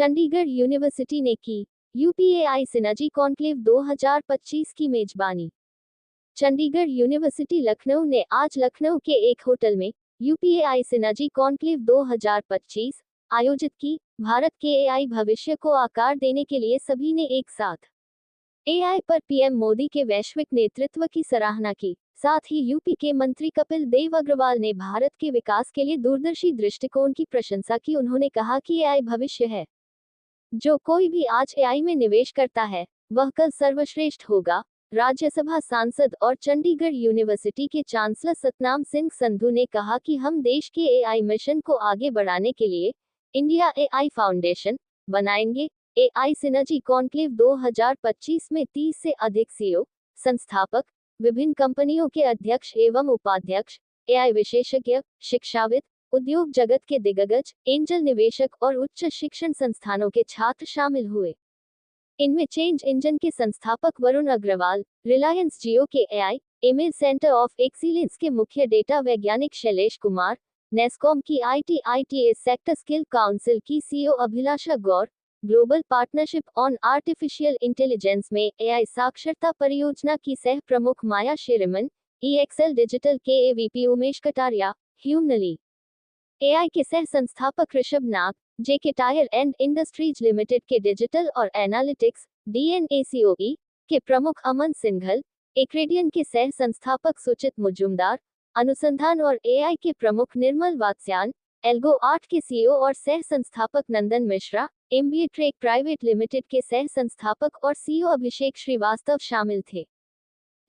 Chandigarh university ने की यूपीएआई synergy conclave 2025 की मेजबानी। चंडीगढ़ यूनिवर्सिटी लखनऊ ने आज लखनऊ के एक होटल में यूपीएआई सिनर्जी कॉन्क्लेव 2025 आयोजित की। भारत के एआई भविष्य को आकार देने के लिए सभी ने एक साथ एआई पर पीएम मोदी के वैश्विक नेतृत्व की सराहना की। साथ ही यूपी के मंत्री कपिल देव अग्रवाल ने भारत के विकास के लिए दूरदर्शी दृष्टिकोण की प्रशंसा की। उन्होंने कहा कि एआई भविष्य है। जो कोई भी आज एआई में निवेश करता है वह कल सर्वश्रेष्ठ होगा। राज्यसभा सांसद और चंडीगढ़ यूनिवर्सिटी के चांसलर सतनाम सिंह संधू ने कहा कि हम देश के एआई मिशन को आगे बढ़ाने के लिए इंडिया एआई फाउंडेशन बनाएंगे। एआई सिनर्जी कॉन्क्लेव 2025 में 30 से अधिक सीईओ, संस्थापक, विभिन्न कंपनियों के अध्यक्ष एवं उपाध्यक्ष, एआई विशेषज्ञ, शिक्षाविद, उद्योग जगत के दिग्गज, एंजल निवेशक और उच्च शिक्षण संस्थानों के छात्र शामिल हुए। इनमें चेंज इंजन के संस्थापक वरुण अग्रवाल, रिलायंस जियो के AI ML centre of excellence के मुख्य डेटा वैज्ञानिक शैलेश कुमार, नेस्कॉम की आईटीआईटीएस सेक्टर स्किल काउंसिल की CEO Abhilasha Gaur, global partnership on artificial intelligence में एआई साक्षरता परियोजना की सह प्रमुख माया शेरमन, ईएक्सएल डिजिटल के AVP Umesh Kataria, humanly AI के सह संस्थापक ऋषभ नाग, जेके टायर एंड इंडस्ट्रीज लिमिटेड के डिजिटल और एनालिटिक्स डीएनएसीओई के प्रमुख अमन सिंघल, एक्रेडियन के सह संस्थापक सुचित मुजुमदार, अनुसंधान और एआई के प्रमुख निर्मल वात्स्यान, एल्गो आर्ट के सीईओ और सह संस्थापक Nandan Mishra, MBA trek private limited के सह संस्थापक और सीईओ अभिषेक श्रीवास्तव शामिल थे।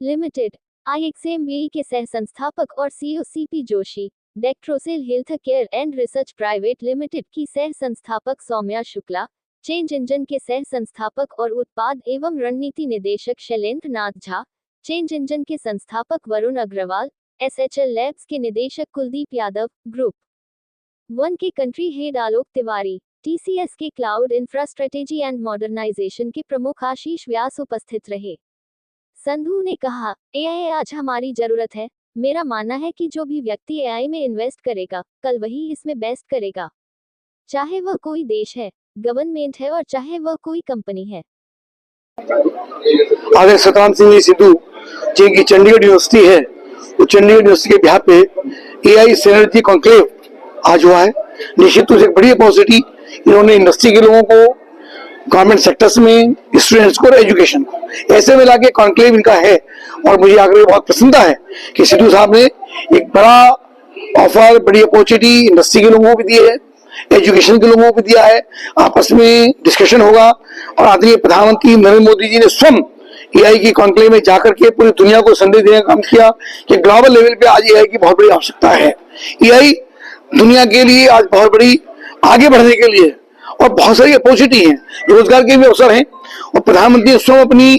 लिमिटेड आईएक्सएमबीई के सह संस्थापक और CEO CP Joshi, Dectrocel health care and research private limited की सह संस्थापक सौम्या शुक्ला, चेंज इंजन के सह संस्थापक और उत्पाद एवं रणनीति निदेशक शैलेंद्र नाथ झा, चेंज इंजन के संस्थापक वरुण अग्रवाल, एसएचएल लैब्स के निदेशक कुलदीप यादव, ग्रुप वन के country head Alok Tiwari, TCS के cloud infra strategy and modernization के प्रमुख आशीष व्यास उपस्थित रहे। संधू ने कहा, एआई आज हमारी जरूरत है। मेरा मानना है कि जो भी व्यक्ति एआई में इन्वेस्ट करेगा कल वही इसमें बेस्ट करेगा, चाहे वह कोई देश है, गवर्नमेंट है और चाहे वह कोई कंपनी है। आगे सतनाम सिंह सिद्धू जिनकी चंडीगढ़ यूनिवर्सिटी है, वो चंडीगढ़ यूनिवर्सिटी के बिहार पे एआई सिनर्जी कॉन्क्लेव आज हुआ है। निश्चित रूप से बड़ी अपॉर्चुनिटी इन्होंने इंडस्ट्री के लोगों को, गवर्नमेंट सेक्टर्स में, स्टूडेंट्स को और एजुकेशन को ऐसे मिला के कॉन्क्लेव इनका है। और मुझे आकर बहुत प्रसन्नता है कि सिद्धू साहब ने एक बड़ा ऑफर, बड़ी अपॉर्चुनिटी इंडस्ट्री के लोगों को भी दी है, एजुकेशन के लोगों को भी दिया है। आपस में डिस्कशन होगा और आदरणीय प्रधानमंत्री नरेंद्र मोदी जी ने स्वयं एआई की कॉन्क्लेव में जाकर के पूरी दुनिया को संदेश देने का काम किया कि ग्लोबल लेवल पे आज एआई की बहुत बड़ी आवश्यकता है। एआई दुनिया के लिए आज बहुत बड़ी आगे बढ़ने के लिए और बहुत सारी अपॉर्चुनिटी है, रोजगार के भी अवसर हैं। और प्रधानमंत्री स्वयं अपनी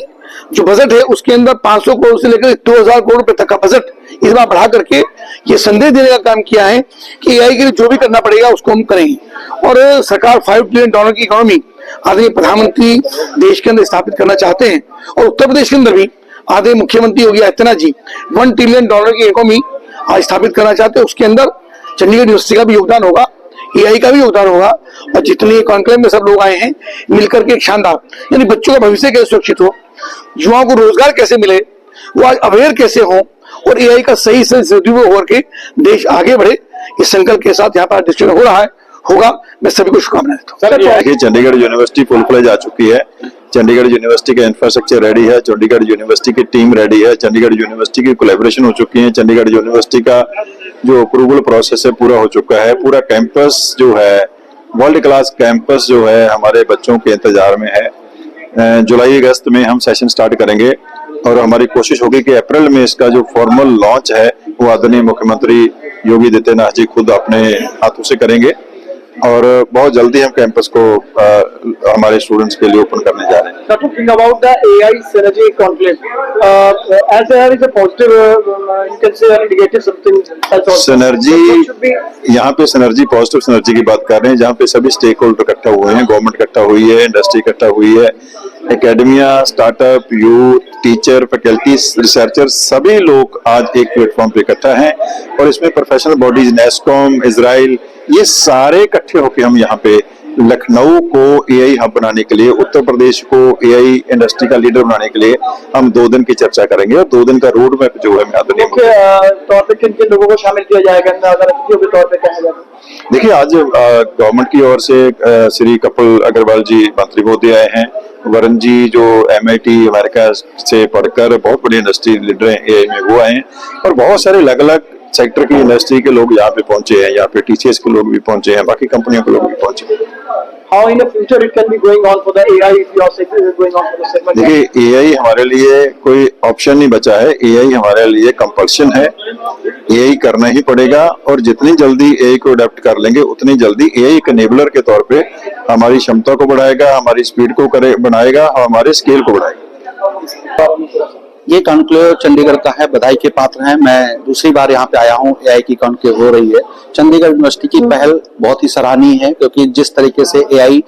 जो बजट है उसके अंदर 500 करोड़ से लेकर 2000 करोड़ रुपए तक का बजट इस बार बढ़ा करके ये संदेश देने का काम किया है कि एआई के लिए जो भी करना पड़ेगा उसको हम करेंगे। और सरकार $5 ट्रिलियन की इकोनॉमी आदरणीय प्रधानमंत्री देश के अंदर स्थापित करना चाहते हैं। और उत्तर प्रदेश के अंदर भी आदरणीय मुख्यमंत्री योगी आदित्यनाथ जी $1 ट्रिलियन की इकोनॉमी स्थापित करना चाहते हैं। उसके अंदर चंडीगढ़ यूनिवर्सिटी का भी योगदान होगा, एआई का भी योगदान होगा। और जितने कॉन्क्लेव में सब लोग आए हैं मिलकर के एक शानदार, यानी बच्चों का भविष्य कैसे सुरक्षित हो, युवाओं को रोजगार कैसे मिले, वो आज अवेयर कैसे हो और एआई का सही से सदुपयोग करके देश आगे बढ़े, इस संकल्प के साथ यहाँ पर डिस्कशन हो रहा है, होगा। मैं सभी को शुभकामनाएं देता हूँ। चंडीगढ़ यूनिवर्सिटी फुल फ्लेज आ चुकी है। चंडीगढ़ यूनिवर्सिटी का इंफ्रास्ट्रक्चर रेडी है, चंडीगढ़ यूनिवर्सिटी की टीम रेडी है, चंडीगढ़ यूनिवर्सिटी की कोलैबोरेशन हो चुकी है, चंडीगढ़ यूनिवर्सिटी का जो अप्रूवल प्रोसेस है पूरा हो चुका है। पूरा कैंपस जो है वर्ल्ड क्लास कैंपस जो है हमारे बच्चों के इंतजार में है। जुलाई अगस्त में हम सेशन स्टार्ट करेंगे और हमारी कोशिश होगी कि अप्रैल में इसका जो फॉर्मल लॉन्च है वो आदरणीय मुख्यमंत्री योगी आदित्यनाथ जी खुद अपने हाथों से करेंगे। और बहुत जल्दी हम कैंपस को हमारे स्टूडेंट्स के लिए ओपन करने जा रहे हैं। Talking about the AI synergy conclave, as there is a positive, you can say negative something. Synergy, यहाँ पे सिनर्जी, पॉजिटिव सिनर्जी की बात कर रहे हैं, जहाँ पे सभी स्टेक होल्डर इकट्ठा हुए हैं, गवर्नमेंट इकट्ठा हुई है, इंडस्ट्री इकट्ठा हुई है, academia, startup, youth, teacher, faculty, researcher, सभी लोग आज एक प्लेटफॉर्म पे इकट्ठा हैं। और इसमें प्रोफेशनल बॉडीज, नेस्कॉम, इजराइल, ये सारे इकट्ठे होकर हम यहाँ पे लखनऊ को एआई हब बनाने के लिए, उत्तर प्रदेश को एआई इंडस्ट्री का लीडर बनाने के लिए हम 2 दिन की चर्चा करेंगे और 2 दिन का रोड मैप जो है मैं आदरणीय मुख्य तौर पे किन किन लोगों को शामिल किया जाएगा, अगर अतिथियों के तौर पे कहा जाए? देखिए, आज गवर्नमेंट की ओर से श्री कपिल अग्रवाल जी मंत्री महोदय आए हैं, वरुण जी जो MIT अमेरिका से पढ़कर बहुत बड़ी इंडस्ट्री लीडर हैं एआई में, वो आए हैं और बहुत सारे अलग अलग सेक्टर की इंडस्ट्री के लोग यहाँ पे पहुंचे हैं, यहाँ पे TCS के लोग भी पहुंचे हैं, बाकी कंपनियों के लोग भी पहुंचे हैं। How in the future it can be going on for the AI if your sector is going on for the segment? देखिए, एआई हमारे लिए कोई ऑप्शन नहीं बचा है, एआई हमारे लिए कंपल्शन है, एआई करना ही पड़ेगा और जितनी जल्दी एआई को अडेप्ट कर लेंगे उतनी जल्दी एआई एक एनेबलर के तौर पे हमारी क्षमता को बढ़ाएगा, हमारी स्पीड को बढ़ाएगा और हमारे स्केल को बढ़ाएगा। ये कॉन्क्लेव चंडीगढ़ का है, बधाई के पात्र हैं। मैं दूसरी बार यहाँ पे आया हूँ, एआई की कॉन्क्लेव हो रही है। चंडीगढ़ यूनिवर्सिटी की पहल बहुत ही सराहनीय है, क्योंकि जिस तरीके से एआई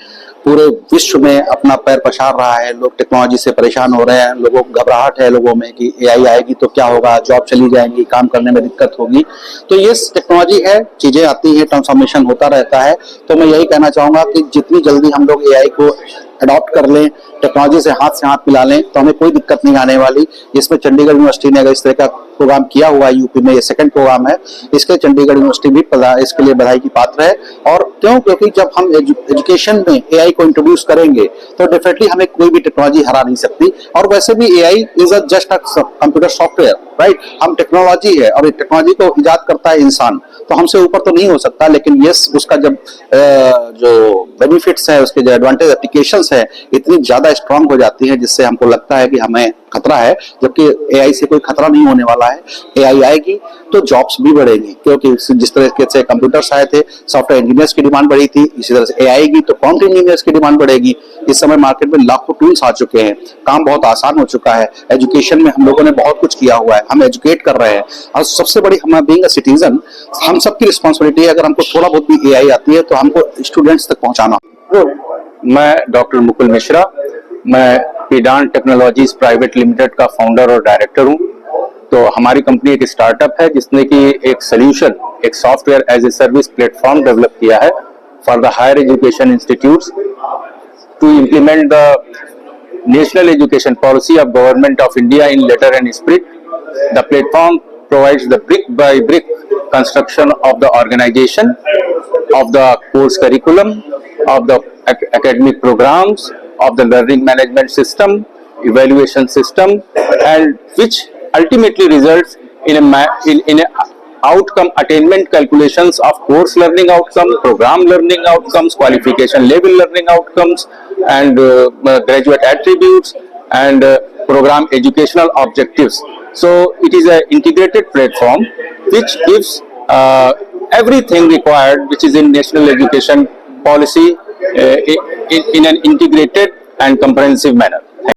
पूरे विश्व में अपना पैर पसार रहा है, लोग टेक्नोलॉजी से परेशान हो रहे हैं, लोगों को घबराहट है लोगों में कि एआई आएगी तो क्या होगा, जॉब चली जाएंगी, काम करने में दिक्कत होगी। तो ये टेक्नोलॉजी है, चीजें आती हैं, ट्रांसफॉर्मेशन होता रहता है। तो मैं यही कहना चाहूंगा कि जितनी जल्दी हम लोग एआई को अडॉप्ट कर लें, टेक्नोलॉजी से हाथ मिला लें, तो हमें कोई दिक्कत नहीं आने वाली। इसमें चंडीगढ़ यूनिवर्सिटी ने अगर इस तरह का प्रोग्राम किया हुआ है यूपी में, ये सेकंड प्रोग्राम है, इसके चंडीगढ़ यूनिवर्सिटी भी इसके लिए बधाई की पात्र है। और क्यों? क्योंकि जब हम एजुकेशन में एआई को इंट्रोड्यूस करेंगे तो डेफिनेटली हमें कोई भी टेक्नोलॉजी हरा नहीं सकती। और वैसे भी AI is just a computer software, right? हम टेक्नोलॉजी है और टेक्नोलॉजी को इजाद करता है इंसान, तो हमसे ऊपर तो नहीं हो सकता। लेकिन यस, उसका जब जो बेनिफिट्स है, उसके जो एडवांटेज एप्लीकेशंस है, इतनी ज्यादा स्ट्रांग हो जाती है जिससे हमको लगता है कि हमें खतरा है, जबकि एआई से कोई खतरा नहीं होने वाला है। एआई आएगी तो जॉब्स भी बढ़ेगी, क्योंकि जिस तरीके से कंप्यूटर्स आए थे, सॉफ्टवेयर इंजीनियर्स की डिमांड बढ़ी थी, इसी तरह से एआई आएगी तो प्रॉम्प्ट इंजीनियर्स की डिमांड बढ़ेगी। इस समय मार्केट में लाखों टूल्स आ चुके हैं, काम बहुत आसान हो चुका है। एजुकेशन में हम लोगों ने बहुत कुछ किया हुआ है, हम एजुकेट कर रहे हैं। और सबसे बड़ी, हम बीइंग अ सिटीजन, हम सबकी रिस्पॉन्सिबिलिटी है, अगर हमको थोड़ा बहुत भी एआई आती है तो हमको स्टूडेंट्स तक पहुंचाना। मैं डॉक्टर मुकुल मिश्रा, मैं पीडान टेक्नोलॉजीज प्राइवेट लिमिटेड का फाउंडर और डायरेक्टर हूं। तो हमारी कंपनी एक स्टार्टअप है जिसने कि एक सोल्यूशन, एक software as a service platform develop किया है for the higher education institutes to implement the national education policy of government of India in letter and spirit. The platform provides the brick by brick construction of the organization, of the course curriculum, of the academic programs, of the learning management system, evaluation system, and which ultimately results in a outcome attainment calculations of course learning outcome, program learning outcomes, qualification level learning outcomes, and graduate attributes and program educational objectives. So it is an integrated platform which gives everything required which is in national education policy in an integrated and comprehensive manner.